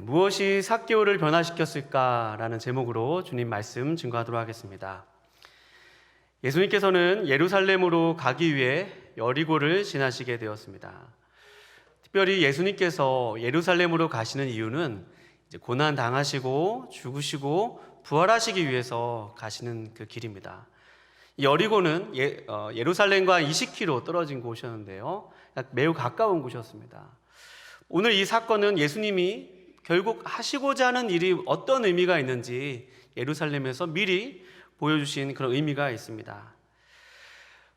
무엇이 삭개오를 변화시켰을까라는 제목으로 주님 말씀 증거하도록 하겠습니다. 예수님께서는 예루살렘으로 가기 위해 여리고를 지나시게 되었습니다. 특별히 예수님께서 예루살렘으로 가시는 이유는 이제 고난 당하시고 죽으시고 부활하시기 위해서 가시는 그 길입니다. 여리고는 예루살렘과 20km 떨어진 곳이었는데요, 매우 가까운 곳이었습니다. 오늘 이 사건은 예수님이 결국 하시고자 하는 일이 어떤 의미가 있는지 예루살렘에서 미리 보여주신 그런 의미가 있습니다.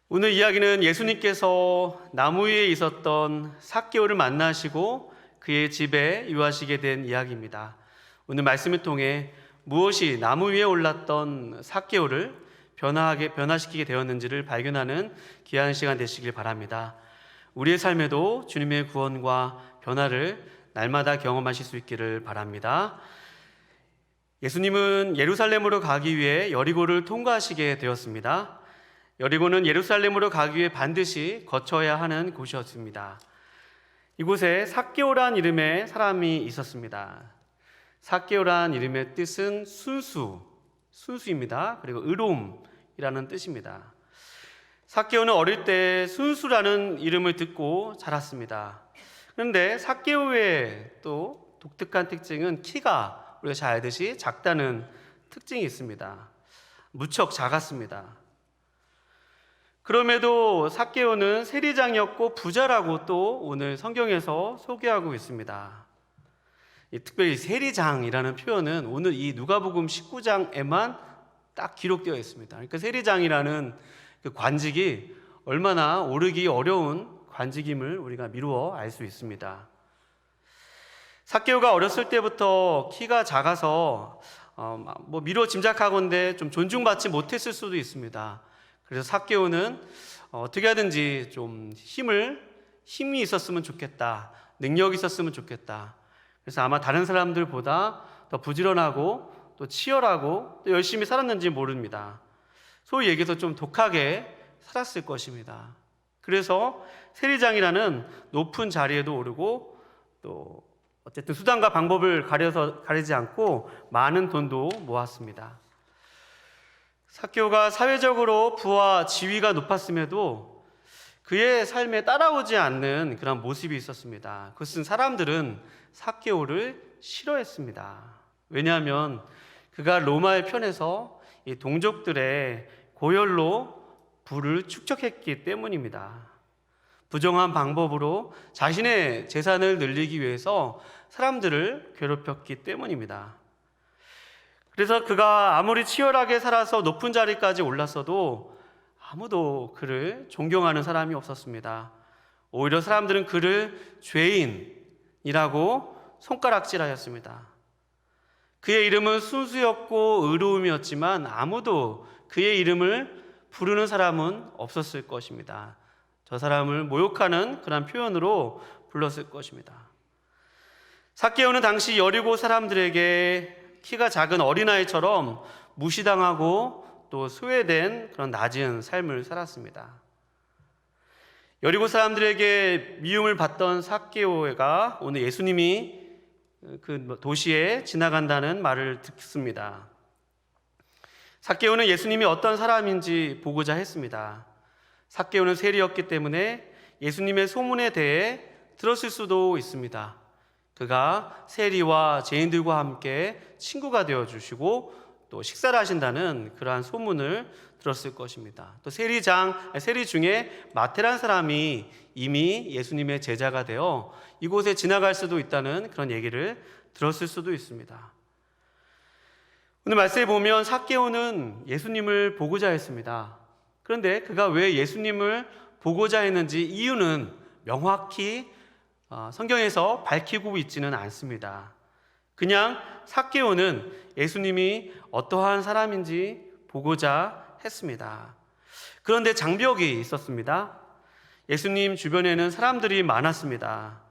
오늘 이야기는 예수님께서 나무 위에 있었던 삭개오를 만나시고 그의 집에 유하시게 된 이야기입니다. 오늘 말씀을 통해 무엇이 나무 위에 올랐던 삭개오를 변화시키게 되었는지를 발견하는 귀한 시간 되시길 바랍니다. 우리의 삶에도 주님의 구원과 변화를 날마다 경험하실 수 있기를 바랍니다. 예수님은 예루살렘으로 가기 위해 여리고를 통과하시게 되었습니다. 여리고는 예루살렘으로 가기 위해 반드시 거쳐야 하는 곳이었습니다. 이곳에 삭개오란 이름의 사람이 있었습니다. 삭개오란 이름의 뜻은 순수입니다. 그리고 의로움이라는 뜻입니다. 삭개오는 어릴 때 순수라는 이름을 듣고 자랐습니다. 그런데 삭개오의 또 독특한 특징은 키가 우리가 잘 알듯이 작다는 특징이 있습니다. 무척 작았습니다. 그럼에도 삭개오는 세리장이었고 부자라고 또 오늘 성경에서 소개하고 있습니다. 특별히 세리장이라는 표현은 오늘 이 누가복음 19장에만 딱 기록되어 있습니다. 그러니까 세리장이라는 그 관직이 얼마나 오르기 어려운 관직임을 우리가 미루어 알 수 있습니다. 삭개오가 어렸을 때부터 키가 작아서 미루어 짐작하건대 좀 존중받지 못했을 수도 있습니다. 그래서 삭개오는 어떻게 하든지 좀 힘이 있었으면 좋겠다, 능력이 있었으면 좋겠다. 그래서 아마 다른 사람들보다 더 부지런하고 또 치열하고 또 열심히 살았는지 모릅니다. 소위 얘기해서 좀 독하게 살았을 것입니다. 그래서 세리장이라는 높은 자리에도 오르고 또 어쨌든 수단과 방법을 가리지 않고 많은 돈도 모았습니다. 삭개오가 사회적으로 부와 지위가 높았음에도 그의 삶에 따라오지 않는 그런 모습이 있었습니다. 그것은 사람들은 삭개오를 싫어했습니다. 왜냐하면 그가 로마의 편에서 이 동족들의 고열로 부를 축적했기 때문입니다. 부정한 방법으로 자신의 재산을 늘리기 위해서 사람들을 괴롭혔기 때문입니다. 그래서 그가 아무리 치열하게 살아서 높은 자리까지 올랐어도 아무도 그를 존경하는 사람이 없었습니다. 오히려 사람들은 그를 죄인이라고 손가락질하였습니다. 그의 이름은 순수였고 의로움이었지만 아무도 그의 이름을 부르는 사람은 없었을 것입니다. 저 사람을 모욕하는 그런 표현으로 불렀을 것입니다. 삭개오는 당시 여리고 사람들에게 키가 작은 어린아이처럼 무시당하고 또 소외된 그런 낮은 삶을 살았습니다. 여리고 사람들에게 미움을 받던 삭개오가 오늘 예수님이 그 도시에 지나간다는 말을 듣습니다. 삭개오는 예수님이 어떤 사람인지 보고자 했습니다. 삭개오는 세리였기 때문에 예수님의 소문에 대해 들었을 수도 있습니다. 그가 세리와 죄인들과 함께 친구가 되어주시고 또 식사를 하신다는 그러한 소문을 들었을 것입니다. 또 세리 중에 마태란 사람이 이미 예수님의 제자가 되어 이곳에 지나갈 수도 있다는 그런 얘기를 들었을 수도 있습니다. 오늘 말씀에 보면 삭개오는 예수님을 보고자 했습니다. 그런데 그가 왜 예수님을 보고자 했는지 이유는 명확히 성경에서 밝히고 있지는 않습니다. 그냥 삭개오는 예수님이 어떠한 사람인지 보고자 했습니다. 그런데 장벽이 있었습니다. 예수님 주변에는 사람들이 많았습니다.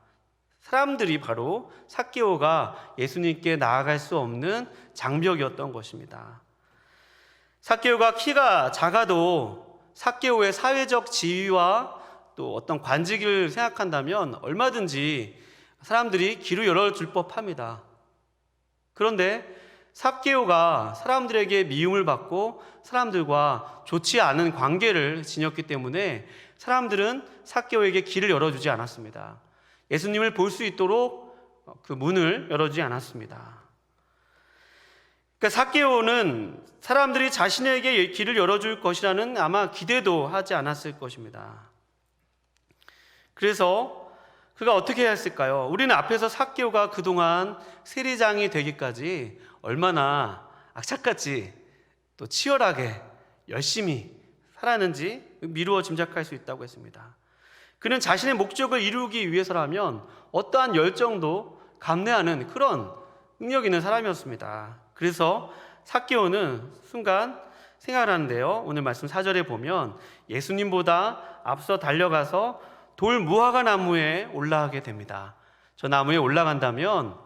사람들이 바로 삭개오가 예수님께 나아갈 수 없는 장벽이었던 것입니다. 삭개오가 키가 작아도 삭개오의 사회적 지위와 또 어떤 관직을 생각한다면 얼마든지 사람들이 길을 열어줄 법합니다. 그런데 삭개오가 사람들에게 미움을 받고 사람들과 좋지 않은 관계를 지녔기 때문에 사람들은 삭개오에게 길을 열어주지 않았습니다. 예수님을 볼 수 있도록 그 문을 열어주지 않았습니다. 그러니까 삭개오는 사람들이 자신에게 길을 열어줄 것이라는 아마 기대도 하지 않았을 것입니다. 그래서 그가 어떻게 했을까요? 우리는 앞에서 삭개오가 그동안 세리장이 되기까지 얼마나 악착같이 또 치열하게 열심히 살았는지 미루어 짐작할 수 있다고 했습니다. 그는 자신의 목적을 이루기 위해서라면 어떠한 열정도 감내하는 그런 능력 있는 사람이었습니다. 그래서 삭개오는 순간 생각을 하는데요. 오늘 말씀 4절에 보면 예수님보다 앞서 달려가서 돌 무화과 나무에 올라가게 됩니다. 저 나무에 올라간다면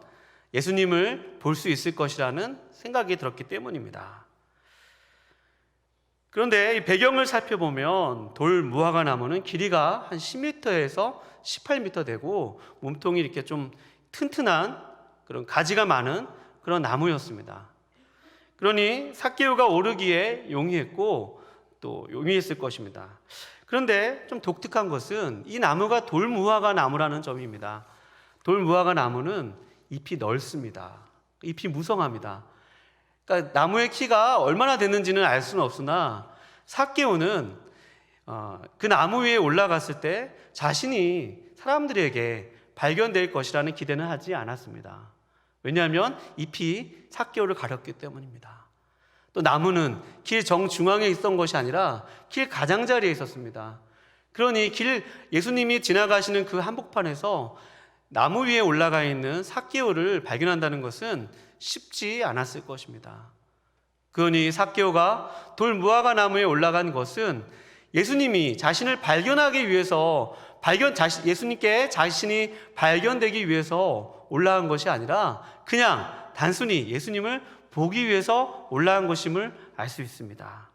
예수님을 볼 수 있을 것이라는 생각이 들었기 때문입니다. 그런데 이 배경을 살펴보면 돌 무화과 나무는 길이가 한 10m에서 18m 되고 몸통이 이렇게 좀 튼튼한 그런 가지가 많은 그런 나무였습니다. 그러니 삭개오가 오르기에 용이했고 또 용이했을 것입니다. 그런데 좀 독특한 것은 이 나무가 돌무화과 나무라는 점입니다. 돌무화과 나무는 잎이 넓습니다. 잎이 무성합니다. 그러니까 나무의 키가 얼마나 됐는지는 알 수는 없으나 삭개오는 그 나무 위에 올라갔을 때 자신이 사람들에게 발견될 것이라는 기대는 하지 않았습니다. 왜냐하면 잎이 삭개오를 가렸기 때문입니다. 또 나무는 길 정중앙에 있었던 것이 아니라 길 가장자리에 있었습니다. 그러니 예수님이 지나가시는 그 한복판에서 나무 위에 올라가 있는 삭개오를 발견한다는 것은 쉽지 않았을 것입니다. 그러니 삭개오가 돌 무화과 나무에 올라간 것은 예수님이 자신을 발견하기 위해서 예수님께 자신이 발견되기 위해서 올라간 것이 아니라 그냥 단순히 예수님을 보기 위해서 올라간 것임을 알 수 있습니다.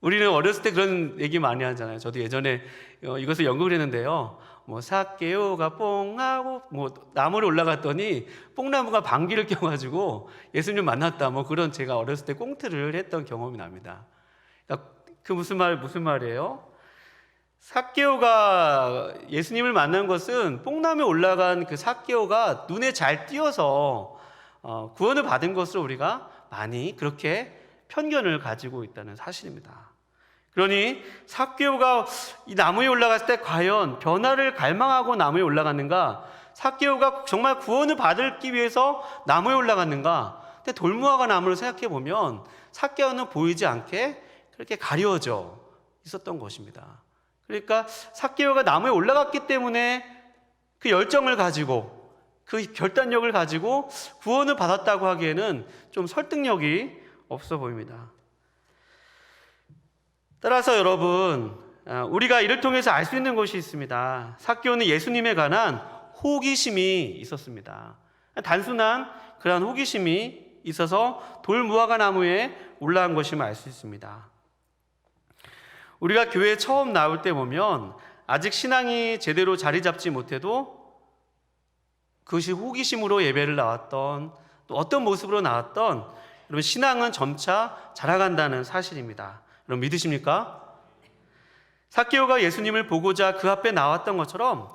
우리는 어렸을 때 그런 얘기 많이 하잖아요. 저도 예전에 이것을 연극을 했는데요. 삭개오가 뽕하고 나무를 올라갔더니 뽕나무가 방귀를 껴가지고 예수님 만났다. 그런 제가 어렸을 때 꽁트를 했던 경험이 납니다. 그러니까 그 무슨 말이에요? 삭개오가 예수님을 만난 것은 뽕나무에 올라간 그 삭개오가 눈에 잘 띄어서 구원을 받은 것으로 우리가 많이 그렇게 편견을 가지고 있다는 사실입니다. 그러니 삭개오가 이 나무에 올라갔을 때 과연 변화를 갈망하고 나무에 올라갔는가? 삭개오가 정말 구원을 받기 위해서 나무에 올라갔는가? 근데 돌무화과 나무를 생각해 보면 삭개오는 보이지 않게 그렇게 가려져 있었던 것입니다. 그러니까 삭개오가 나무에 올라갔기 때문에 그 열정을 가지고 그 결단력을 가지고 구원을 받았다고 하기에는 좀 설득력이 없어 보입니다. 따라서 여러분, 우리가 이를 통해서 알 수 있는 것이 있습니다. 삭개오는 예수님에 관한 호기심이 있었습니다. 단순한 그러한 호기심이 있어서 돌무화과 나무에 올라간 것임을 알 수 있습니다. 우리가 교회에 처음 나올 때 보면 아직 신앙이 제대로 자리 잡지 못해도 그것이 호기심으로 예배를 나왔던 또 어떤 모습으로 나왔던 여러분 신앙은 점차 자라간다는 사실입니다. 여러분 믿으십니까? 삭개오가 예수님을 보고자 그 앞에 나왔던 것처럼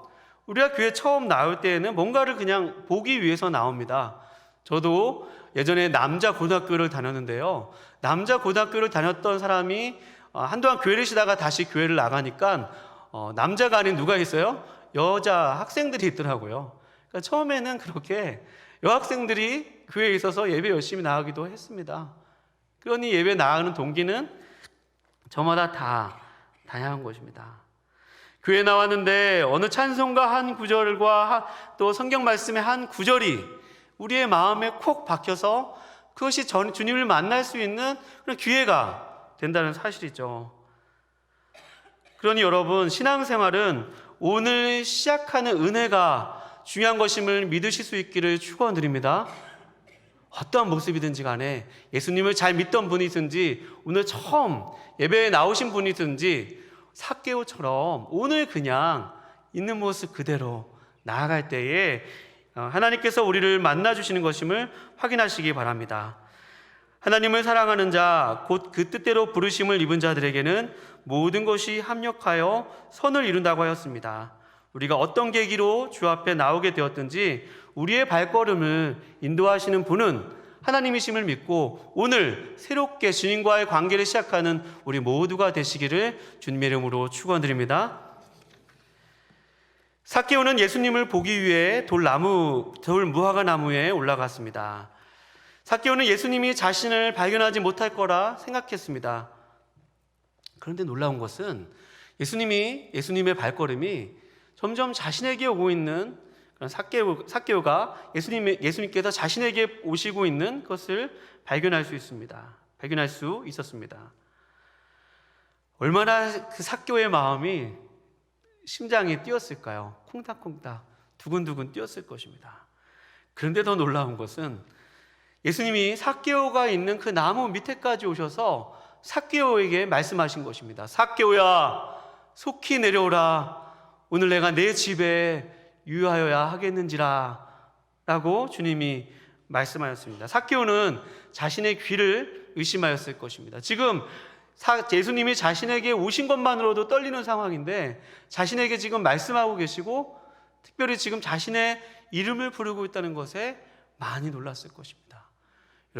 우리가 교회 처음 나올 때에는 뭔가를 그냥 보기 위해서 나옵니다. 저도 예전에 남자 고등학교를 다녔는데요. 남자 고등학교를 다녔던 사람이 한동안 교회를 쉬다가 다시 교회를 나가니까 남자가 아닌 누가 있어요? 여자 학생들이 있더라고요. 그러니까 처음에는 그렇게 여학생들이 교회에 있어서 예배 열심히 나가기도 했습니다. 그러니 예배 나가는 동기는 저마다 다 다양한 것입니다. 교회 나왔는데 어느 찬송가 한 구절과 또 성경 말씀의 한 구절이 우리의 마음에 콕 박혀서 그것이 주님을 만날 수 있는 그런 기회가 된다는 사실이죠. 그러니 여러분 신앙생활은 오늘 시작하는 은혜가 중요한 것임을 믿으실 수 있기를 축원드립니다. 어떠한 모습이든지 간에 예수님을 잘 믿던 분이든지 오늘 처음 예배에 나오신 분이든지 삭개오처럼 오늘 그냥 있는 모습 그대로 나아갈 때에 하나님께서 우리를 만나주시는 것임을 확인하시기 바랍니다. 하나님을 사랑하는 자, 곧 그 뜻대로 부르심을 입은 자들에게는 모든 것이 합력하여 선을 이룬다고 하였습니다. 우리가 어떤 계기로 주 앞에 나오게 되었든지 우리의 발걸음을 인도하시는 분은 하나님이심을 믿고 오늘 새롭게 주님과의 관계를 시작하는 우리 모두가 되시기를 주님의 이름으로 축원드립니다. 삭개오는 예수님을 보기 위해 돌 무화과 나무에 올라갔습니다. 삭개오는 예수님이 자신을 발견하지 못할 거라 생각했습니다. 그런데 놀라운 것은 예수님의 발걸음이 점점 자신에게 오고 있는 그런 삭개오가 예수님께서 자신에게 오시고 있는 것을 발견할 수 있었습니다. 얼마나 그 삭개오의 마음이 심장이 뛰었을까요? 콩닥콩닥 두근두근 뛰었을 것입니다. 그런데 더 놀라운 것은 예수님이 삭개오가 있는 그 나무 밑에까지 오셔서 삭개오에게 말씀하신 것입니다. 삭개오야, 속히 내려오라. 오늘 내가 내 집에 유하여야 하겠는지라 라고 주님이 말씀하였습니다. 삭개오는 자신의 귀를 의심하였을 것입니다. 지금 예수님이 자신에게 오신 것만으로도 떨리는 상황인데 자신에게 지금 말씀하고 계시고 특별히 지금 자신의 이름을 부르고 있다는 것에 많이 놀랐을 것입니다.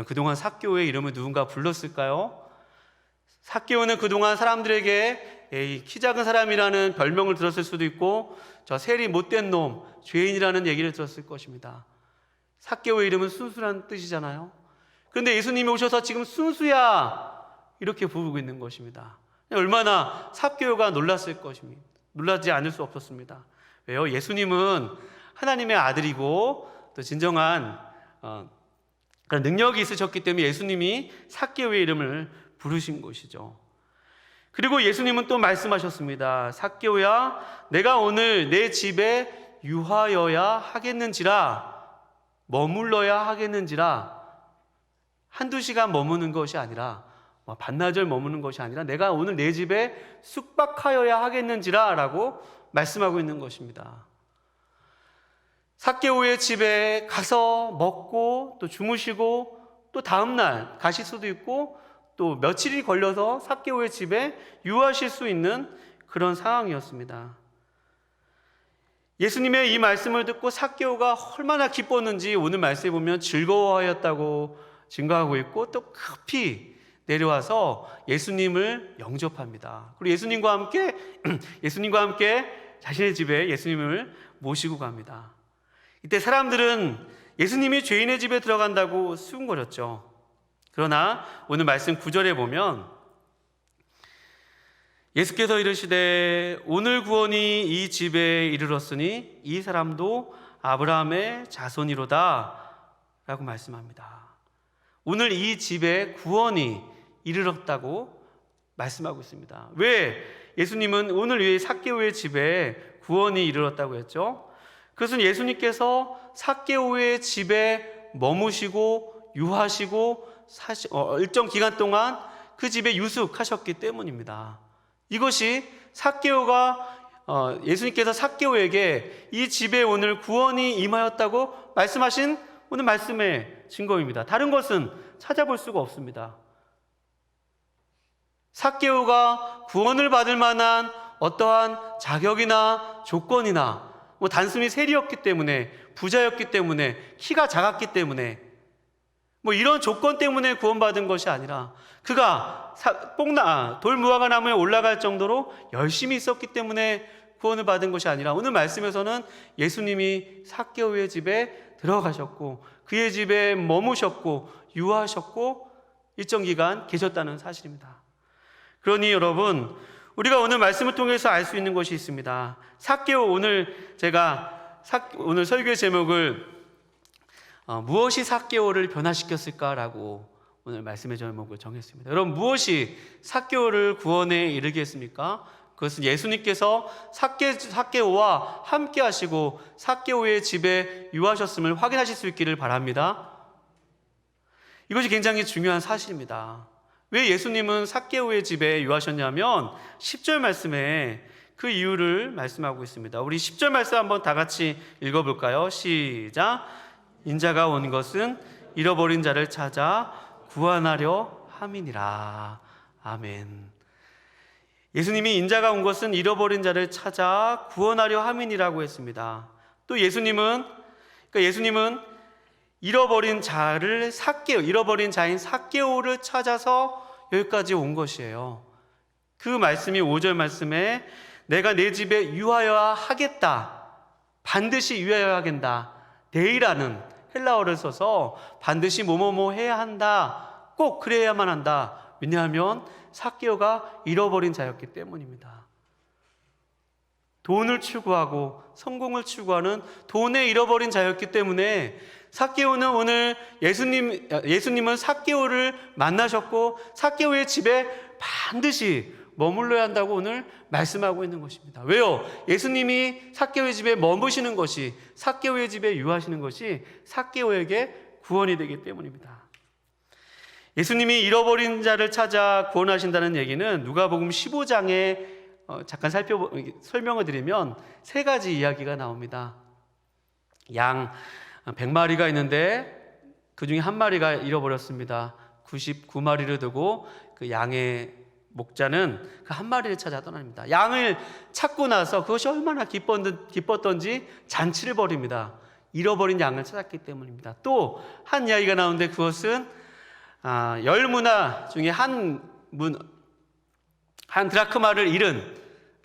그동안 삭개오의 이름을 누군가 불렀을까요? 삭개오는 그동안 사람들에게 키 작은 사람이라는 별명을 들었을 수도 있고 저 세리 못된 놈, 죄인이라는 얘기를 들었을 것입니다. 삭개오의 이름은 순수란 뜻이잖아요. 그런데 예수님이 오셔서 지금 순수야 이렇게 부르고 있는 것입니다. 얼마나 삭개오가 놀랐을 것입니다. 놀라지 않을 수 없었습니다. 왜요? 예수님은 하나님의 아들이고 또 진정한 그런 능력이 있으셨기 때문에 예수님이 삭개오의 이름을 부르신 것이죠. 그리고 예수님은 또 말씀하셨습니다. 삭개오야, 내가 오늘 내 집에 유하여야 하겠는지라, 머물러야 하겠는지라. 한두 시간 머무는 것이 아니라 반나절 머무는 것이 아니라 내가 오늘 내 집에 숙박하여야 하겠는지라 라고 말씀하고 있는 것입니다. 삭개오의 집에 가서 먹고 또 주무시고 또 다음날 가실 수도 있고 또 며칠이 걸려서 삭개오의 집에 유하실 수 있는 그런 상황이었습니다. 예수님의 이 말씀을 듣고 삭개오가 얼마나 기뻤는지 오늘 말씀에 보면 즐거워하였다고 증거하고 있고 또 급히 내려와서 예수님을 영접합니다. 그리고 예수님과 함께 자신의 집에 예수님을 모시고 갑니다. 이때 사람들은 예수님이 죄인의 집에 들어간다고 수군거렸죠. 그러나 오늘 말씀 9절에 보면 예수께서 이르시되 오늘 구원이 이 집에 이르렀으니 이 사람도 아브라함의 자손이로다 라고 말씀합니다. 오늘 이 집에 구원이 이르렀다고 말씀하고 있습니다. 왜 예수님은 오늘 이 삭개오의 집에 구원이 이르렀다고 했죠? 그것은 예수님께서 삭개오의 집에 머무시고 유하시고 일정 기간 동안 그 집에 유숙하셨기 때문입니다. 이것이 예수님께서 삭개오에게 이 집에 오늘 구원이 임하였다고 말씀하신 오늘 말씀의 증거입니다. 다른 것은 찾아볼 수가 없습니다. 삭개오가 구원을 받을 만한 어떠한 자격이나 조건이나 단순히 세리였기 때문에 부자였기 때문에 키가 작았기 때문에 이런 조건 때문에 구원받은 것이 아니라 그가 돌 무화과 나무에 올라갈 정도로 열심히 있었기 때문에 구원을 받은 것이 아니라 오늘 말씀에서는 예수님이 삭개오의 집에 들어가셨고 그의 집에 머무셨고 유하셨고 일정 기간 계셨다는 사실입니다. 그러니 여러분, 우리가 오늘 말씀을 통해서 알 수 있는 것이 있습니다. 삭개오, 제가 오늘 설교의 제목을 무엇이 삭개오를 변화시켰을까라고 오늘 말씀의 제목을 정했습니다. 여러분, 무엇이 삭개오를 구원에 이르게 했습니까? 그것은 예수님께서 삭개오와 함께 하시고 삭개오의 집에 유하셨음을 확인하실 수 있기를 바랍니다. 이것이 굉장히 중요한 사실입니다. 왜 예수님은 삭개오의 집에 유하셨냐면 10절 말씀에 그 이유를 말씀하고 있습니다. 우리 10절 말씀 한번 다 같이 읽어볼까요? 시작. 인자가 온 것은 잃어버린 자를 찾아 구원하려 함이니라. 아멘. 예수님이 인자가 온 것은 잃어버린 자를 찾아 구원하려 함이니라고 했습니다. 또 예수님은 잃어버린 자를 잃어버린 자인 삭개오를 찾아서 여기까지 온 것이에요. 그 말씀이 5절 말씀에 내가 내 집에 유하여 하겠다, 반드시 유하여 하겠다, 데이라는 헬라어를 써서 반드시 뭐뭐뭐 해야 한다, 꼭 그래야만 한다. 왜냐하면 삭개오가 잃어버린 자였기 때문입니다. 돈을 추구하고 성공을 추구하는 돈에 잃어버린 자였기 때문에 삭개오는 오늘 예수님은 삭개오를 만나셨고 삭개오의 집에 반드시 머물러야 한다고 오늘 말씀하고 있는 것입니다. 왜요? 예수님이 삭개오의 집에 머무시는 것이, 삭개오의 집에 유하시는 것이 삭개오에게 구원이 되기 때문입니다. 예수님이 잃어버린 자를 찾아 구원하신다는 얘기는 누가복음 15장에 잠깐 설명을 드리면 세 가지 이야기가 나옵니다. 양 100마리가 있는데 그 중에 한 마리가 잃어버렸습니다. 99마리를 두고 그 양의 목자는 그 한 마리를 찾아 떠납니다. 양을 찾고 나서 그것이 얼마나 기뻤던지 잔치를 벌입니다. 잃어버린 양을 찾았기 때문입니다. 또 한 이야기가 나오는데 그것은 열 문화 중에 한 드라크마를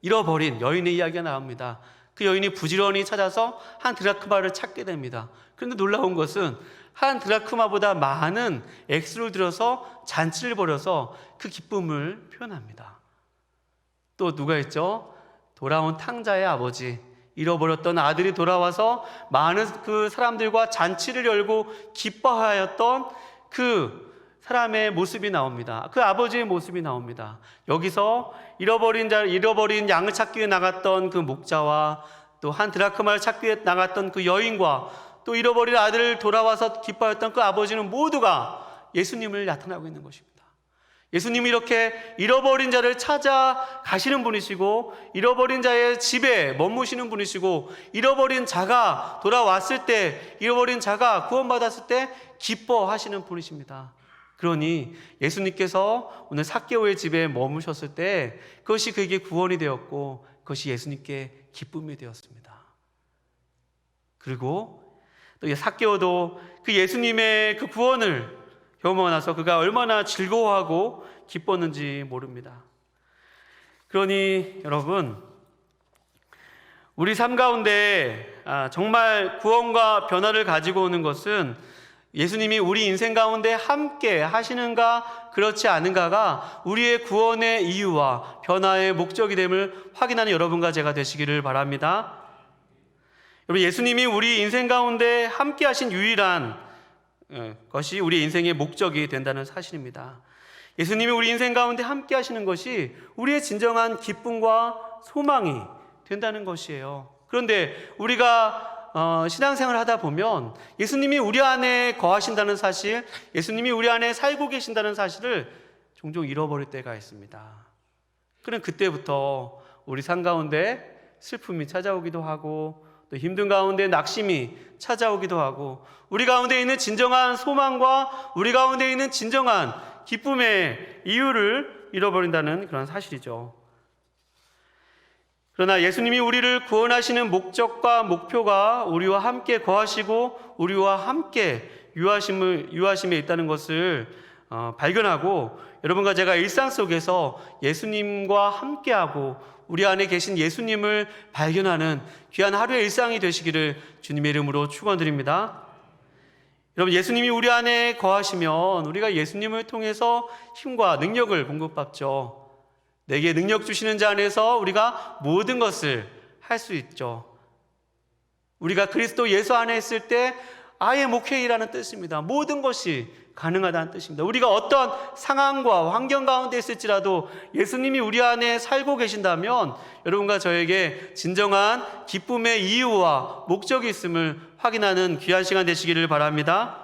잃어버린 여인의 이야기가 나옵니다. 그 여인이 부지런히 찾아서 한 드라크마를 찾게 됩니다. 그런데 놀라운 것은 한 드라크마보다 많은 액수를 들여서 잔치를 벌여서 그 기쁨을 표현합니다. 또 누가 있죠? 돌아온 탕자의 아버지, 잃어버렸던 아들이 돌아와서 많은 그 사람들과 잔치를 열고 기뻐하였던 그 사람의 모습이 나옵니다. 그 아버지의 모습이 나옵니다. 여기서 잃어버린 양을 찾기 위해 나갔던 그 목자와 또 한 드라크마를 찾기 위해 나갔던 그 여인과 또 잃어버린 아들을 돌아와서 기뻐했던 그 아버지는 모두가 예수님을 나타나고 있는 것입니다. 예수님이 이렇게 잃어버린 자를 찾아 가시는 분이시고 잃어버린 자의 집에 머무시는 분이시고 잃어버린 자가 돌아왔을 때, 잃어버린 자가 구원받았을 때 기뻐하시는 분이십니다. 그러니 예수님께서 오늘 삭개오의 집에 머무셨을 때 그것이 그에게 구원이 되었고 그것이 예수님께 기쁨이 되었습니다. 그리고 또 삭개오도 그 예수님의 그 구원을 경험하고 나서 그가 얼마나 즐거워하고 기뻤는지 모릅니다. 그러니 여러분, 우리 삶 가운데 정말 구원과 변화를 가지고 오는 것은 예수님이 우리 인생 가운데 함께 하시는가 그렇지 않은가가 우리의 구원의 이유와 변화의 목적이 됨을 확인하는 여러분과 제가 되시기를 바랍니다. 여러분, 예수님이 우리 인생 가운데 함께 하신 유일한 것이 우리 인생의 목적이 된다는 사실입니다. 예수님이 우리 인생 가운데 함께 하시는 것이 우리의 진정한 기쁨과 소망이 된다는 것이에요. 그런데 우리가 신앙생활을 하다 보면 예수님이 우리 안에 거하신다는 사실, 예수님이 우리 안에 살고 계신다는 사실을 종종 잃어버릴 때가 있습니다. 그럼 그때부터 우리 삶 가운데 슬픔이 찾아오기도 하고 또 힘든 가운데 낙심이 찾아오기도 하고 우리 가운데 있는 진정한 소망과 우리 가운데 있는 진정한 기쁨의 이유를 잃어버린다는 그런 사실이죠. 그러나 예수님이 우리를 구원하시는 목적과 목표가 우리와 함께 거하시고 우리와 함께 유하심에 있다는 것을 발견하고 여러분과 제가 일상 속에서 예수님과 함께하고 우리 안에 계신 예수님을 발견하는 귀한 하루의 일상이 되시기를 주님의 이름으로 축원드립니다. 여러분, 예수님이 우리 안에 거하시면 우리가 예수님을 통해서 힘과 능력을 공급받죠. 내게 능력 주시는 자 안에서 우리가 모든 것을 할 수 있죠. 우리가 그리스도 예수 안에 있을 때 아예 목회이라는 뜻입니다. 모든 것이 가능하다는 뜻입니다. 우리가 어떤 상황과 환경 가운데 있을지라도 예수님이 우리 안에 살고 계신다면 여러분과 저에게 진정한 기쁨의 이유와 목적이 있음을 확인하는 귀한 시간 되시기를 바랍니다.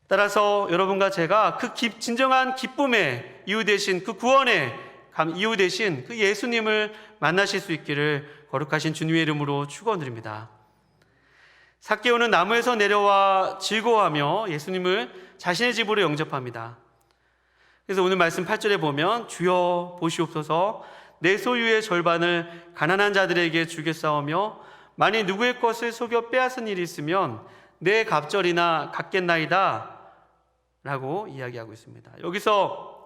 따라서 여러분과 제가 그 진정한 기쁨의 이유 되신, 그 구원의 이유 되신 그 예수님을 만나실 수 있기를 거룩하신 주님의 이름으로 축원드립니다. 삭개오는 나무에서 내려와 즐거워하며 예수님을 자신의 집으로 영접합니다. 그래서 오늘 말씀 8절에 보면 주여 보시옵소서 내 소유의 절반을 가난한 자들에게 주겠사오며 만일 누구의 것을 속여 빼앗은 일이 있으면 내 갑절이나 갖겠나이다 라고 이야기하고 있습니다. 여기서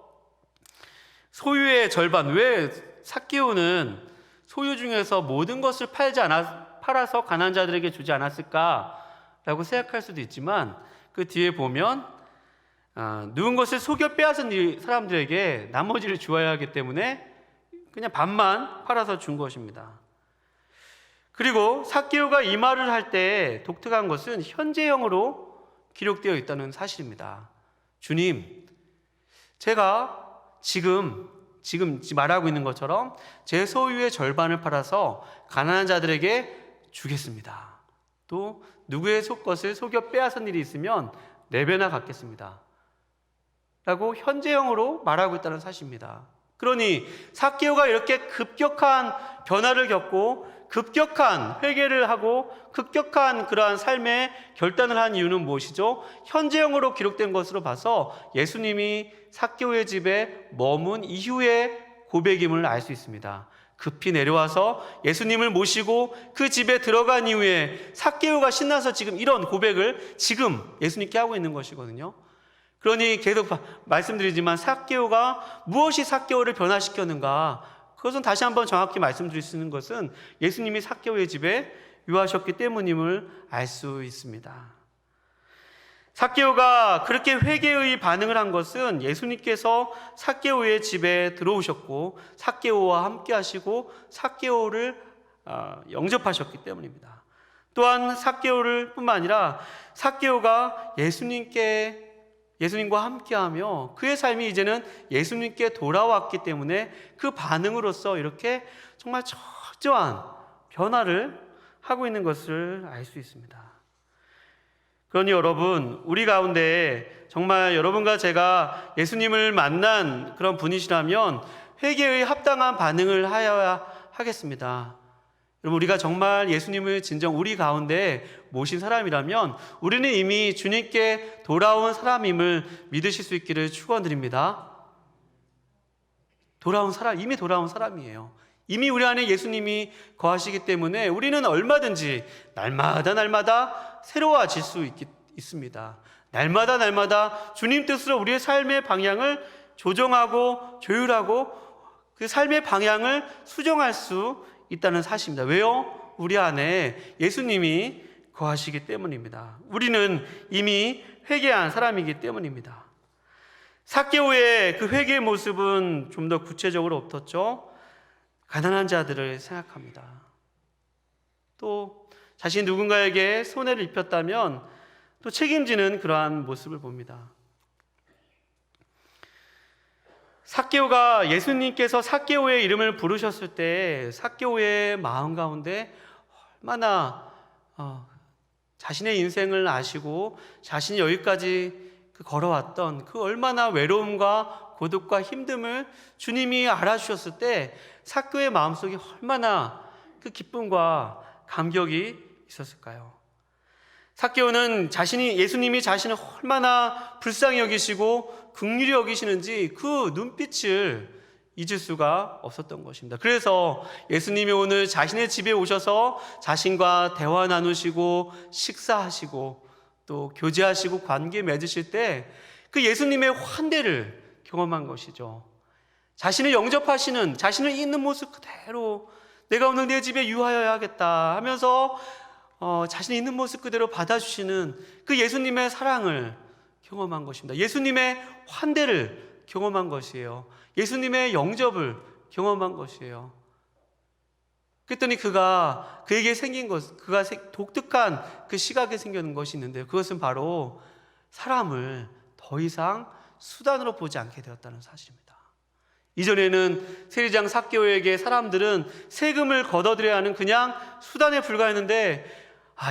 소유의 절반, 왜 삭개오는 소유 중에서 모든 것을 팔아서 가난한 자들에게 주지 않았을까라고 생각할 수도 있지만 그 뒤에 보면 누군 것을 속여 빼앗은 사람들에게 나머지를 주어야 하기 때문에 그냥 반만 팔아서 준 것입니다. 그리고 삭개오가 이 말을 할 때 독특한 것은 현재형으로 기록되어 있다는 사실입니다. 주님, 제가 지금 말하고 있는 것처럼 제 소유의 절반을 팔아서 가난한 자들에게 주겠습니다. 또 누구의 것을 속여 빼앗은 일이 있으면 4배나 갚겠습니다 라고 현재형으로 말하고 있다는 사실입니다. 그러니 삭개오가 이렇게 급격한 변화를 겪고 급격한 회개를 하고 급격한 그러한 삶의 결단을 한 이유는 무엇이죠? 현재형으로 기록된 것으로 봐서 예수님이 삭개오의 집에 머문 이후의 고백임을 알 수 있습니다. 급히 내려와서 예수님을 모시고 그 집에 들어간 이후에 삭개오가 신나서 지금 이런 고백을 지금 예수님께 하고 있는 것이거든요. 그러니 계속 말씀드리지만 삭개오가 무엇이 삭개오를 변화시켰는가? 그것은 다시 한번 정확히 말씀드릴 수 있는 것은 예수님이 삭개오의 집에 유하셨기 때문임을 알 수 있습니다. 삭개오가 그렇게 회개의 반응을 한 것은 예수님께서 삭개오의 집에 들어오셨고 삭개오와 함께 하시고 삭개오를 영접하셨기 때문입니다. 또한 삭개오를 뿐만 아니라 삭개오가 예수님과 함께하며 그의 삶이 이제는 예수님께 돌아왔기 때문에 그 반응으로서 이렇게 정말 철저한 변화를 하고 있는 것을 알 수 있습니다. 그러니 여러분, 우리 가운데 정말 여러분과 제가 예수님을 만난 그런 분이시라면 회개의 합당한 반응을 하여야 하겠습니다. 여러분, 우리가 정말 예수님을 진정 우리 가운데 모신 사람이라면 우리는 이미 주님께 돌아온 사람임을 믿으실 수 있기를 축원드립니다. 이미 돌아온 사람이에요. 이미 우리 안에 예수님이 거하시기 때문에 우리는 얼마든지 날마다 새로워질 수 있습니다. 날마다 주님 뜻으로 우리의 삶의 방향을 조정하고 조율하고 그 삶의 방향을 수정할 수 있다는 사실입니다. 왜요? 우리 안에 예수님이 거하시기 때문입니다. 우리는 이미 회개한 사람이기 때문입니다. 삭개오의 그 회개의 모습은 좀 더 구체적으로 어떻죠? 가난한 자들을 생각합니다. 또 자신이 누군가에게 손해를 입혔다면 또 책임지는 그러한 모습을 봅니다. 삭개오가 예수님께서 삭개오의 이름을 부르셨을 때 삭개오의 마음 가운데 얼마나 자신의 인생을 아시고 자신이 여기까지 걸어왔던 그 얼마나 외로움과 고독과 힘듦을 주님이 알아주셨을 때 삭개오의 마음속에 얼마나 그 기쁨과 감격이 있었을까요? 삭개오는 예수님이 자신을 얼마나 불쌍히 여기시고 긍휼히 여기시는지 그 눈빛을 잊을 수가 없었던 것입니다. 그래서 예수님이 오늘 자신의 집에 오셔서 자신과 대화 나누시고 식사하시고 또 교제하시고 관계 맺으실 때 그 예수님의 환대를 경험한 것이죠. 자신을 영접하시는, 자신을 있는 모습 그대로 내가 오늘 내 집에 유하여야겠다 하면서 자신이 있는 모습 그대로 받아주시는 그 예수님의 사랑을 경험한 것입니다. 예수님의 환대를 경험한 것이에요. 예수님의 영접을 경험한 것이에요. 그랬더니 그에게 생긴 것, 그가 독특한 그 시각에 생기는 것이 있는데요. 그것은 바로 사람을 더 이상 수단으로 보지 않게 되었다는 사실입니다. 이전에는 세리장 삭개오에게 사람들은 세금을 걷어들여야 하는 그냥 수단에 불과했는데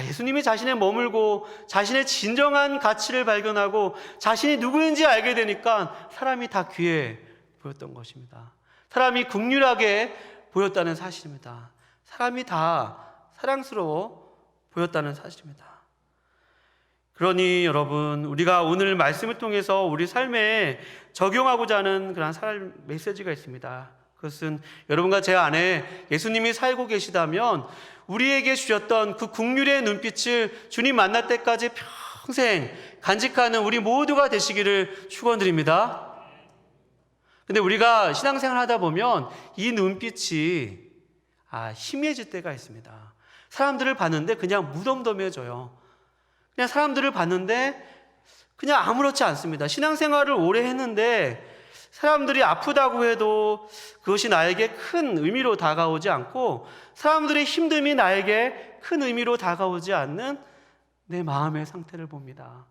예수님이 자신에 머물고 자신의 진정한 가치를 발견하고 자신이 누구인지 알게 되니까 사람이 다 귀해 보였던 것입니다. 사람이 긍휼하게 보였다는 사실입니다. 사람이 다 사랑스러워 보였다는 사실입니다. 그러니 여러분, 우리가 오늘 말씀을 통해서 우리 삶에 적용하고자 하는 그런 삶 메시지가 있습니다. 그것은 여러분과 제 안에 예수님이 살고 계시다면 우리에게 주셨던 그 긍휼의 눈빛을 주님 만날 때까지 평생 간직하는 우리 모두가 되시기를 축원드립니다. 근데 우리가 신앙생활 하다 보면 이 눈빛이 희미해질 때가 있습니다. 사람들을 봤는데 그냥 무덤덤해져요. 그냥 사람들을 봤는데 그냥 아무렇지 않습니다. 신앙생활을 오래 했는데 사람들이 아프다고 해도 그것이 나에게 큰 의미로 다가오지 않고, 사람들의 힘듦이 나에게 큰 의미로 다가오지 않는 내 마음의 상태를 봅니다.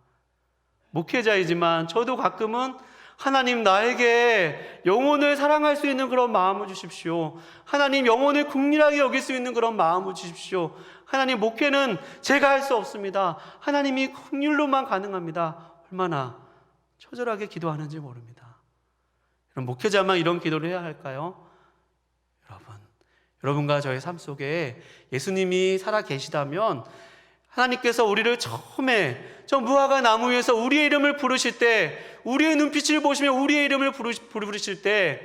목회자이지만 저도 가끔은 하나님, 나에게 영혼을 사랑할 수 있는 그런 마음을 주십시오. 하나님, 영혼을 긍휼하게 여길 수 있는 그런 마음을 주십시오. 하나님, 목회는 제가 할 수 없습니다. 하나님이 긍휼로만 가능합니다. 얼마나 처절하게 기도하는지 모릅니다. 그럼 목회자만 이런 기도를 해야 할까요? 여러분과 저의 삶 속에 예수님이 살아 계시다면 하나님께서 우리를 처음에 저 무화과 나무 위에서 우리의 이름을 부르실 때, 우리의 눈빛을 보시며 우리의 이름을 부르실 때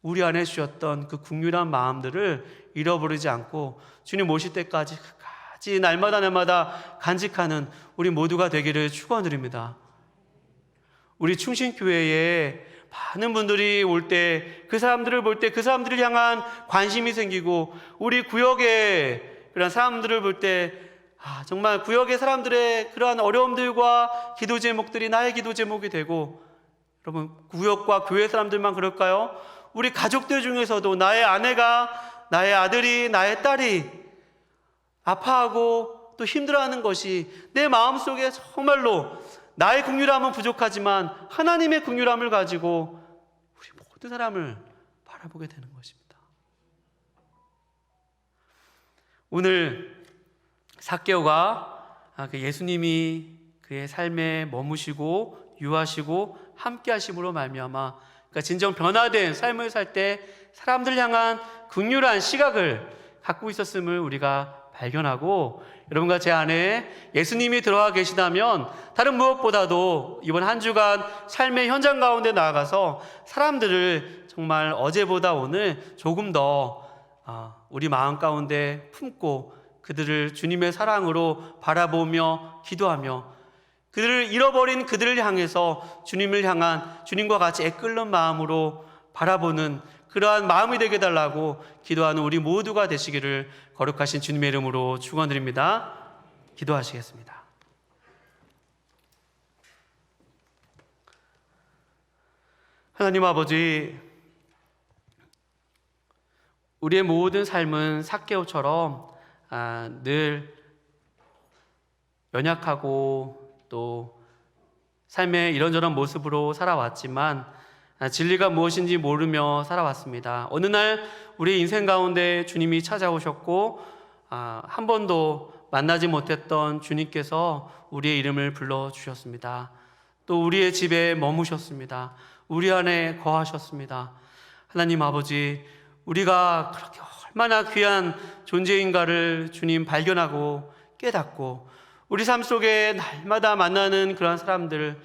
우리 안에 주셨던 그 긍휼한 마음들을 잃어버리지 않고 주님 오실 때까지 끝까지 날마다 간직하는 우리 모두가 되기를 축원드립니다. 우리 충신교회에 많은 분들이 올 때, 그 사람들을 볼 때 그 사람들을 향한 관심이 생기고, 우리 구역의 그런 사람들을 볼 때 정말 구역의 사람들의 그러한 어려움들과 기도 제목들이 나의 기도 제목이 되고, 여러분, 구역과 교회 사람들만 그럴까요? 우리 가족들 중에서도 나의 아내가, 나의 아들이, 나의 딸이 아파하고 또 힘들어하는 것이 내 마음속에 정말로 나의 긍휼함은 부족하지만 하나님의 긍휼함을 가지고 우리 모든 사람을 바라보게 되는 것입니다. 오늘 삭개오가 예수님이 그의 삶에 머무시고 유하시고 함께 하심으로 말미암아, 그러니까 진정 변화된 삶을 살 때 사람들 향한 긍휼한 시각을 갖고 있었음을 우리가 발견하고, 여러분과 제 안에 예수님이 들어와 계시다면 다른 무엇보다도 이번 한 주간 삶의 현장 가운데 나아가서 사람들을 정말 어제보다 오늘 조금 더 우리 마음 가운데 품고 그들을 주님의 사랑으로 바라보며 기도하며, 그들을 잃어버린 그들을 향해서 주님을 향한 주님과 같이 애끓는 마음으로 바라보는 그러한 마음이 되게 해달라고 기도하는 우리 모두가 되시기를 거룩하신 주님의 이름으로 축원드립니다. 기도하시겠습니다. 하나님 아버지, 우리의 모든 삶은 삭개오처럼 늘 연약하고 또 삶의 이런저런 모습으로 살아왔지만 진리가 무엇인지 모르며 살아왔습니다. 어느 날 우리 인생 가운데 주님이 찾아오셨고 한 번도 만나지 못했던 주님께서 우리의 이름을 불러주셨습니다. 또 우리의 집에 머무셨습니다. 우리 안에 거하셨습니다. 하나님 아버지, 우리가 그렇게 얼마나 귀한 존재인가를 주님 발견하고 깨닫고, 우리 삶 속에 날마다 만나는 그런 사람들,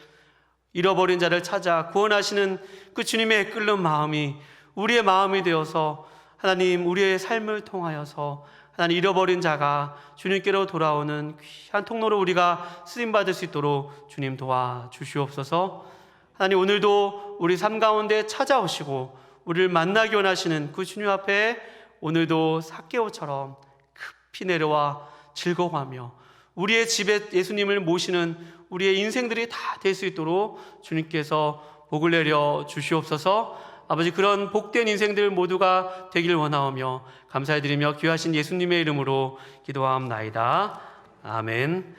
잃어버린 자를 찾아 구원하시는 그 주님의 끓는 마음이 우리의 마음이 되어서 하나님, 우리의 삶을 통하여서 하나님, 잃어버린 자가 주님께로 돌아오는 귀한 통로로 우리가 쓰임받을 수 있도록 주님 도와주시옵소서. 하나님, 오늘도 우리 삶 가운데 찾아오시고 우리를 만나기 원하시는 그 주님 앞에 오늘도 삭개오처럼 급히 내려와 즐거워하며 우리의 집에 예수님을 모시는 우리의 인생들이 다 될 수 있도록 주님께서 복을 내려 주시옵소서. 아버지, 그런 복된 인생들 모두가 되길 원하오며 감사드리며 귀하신 예수님의 이름으로 기도하옵나이다. 아멘.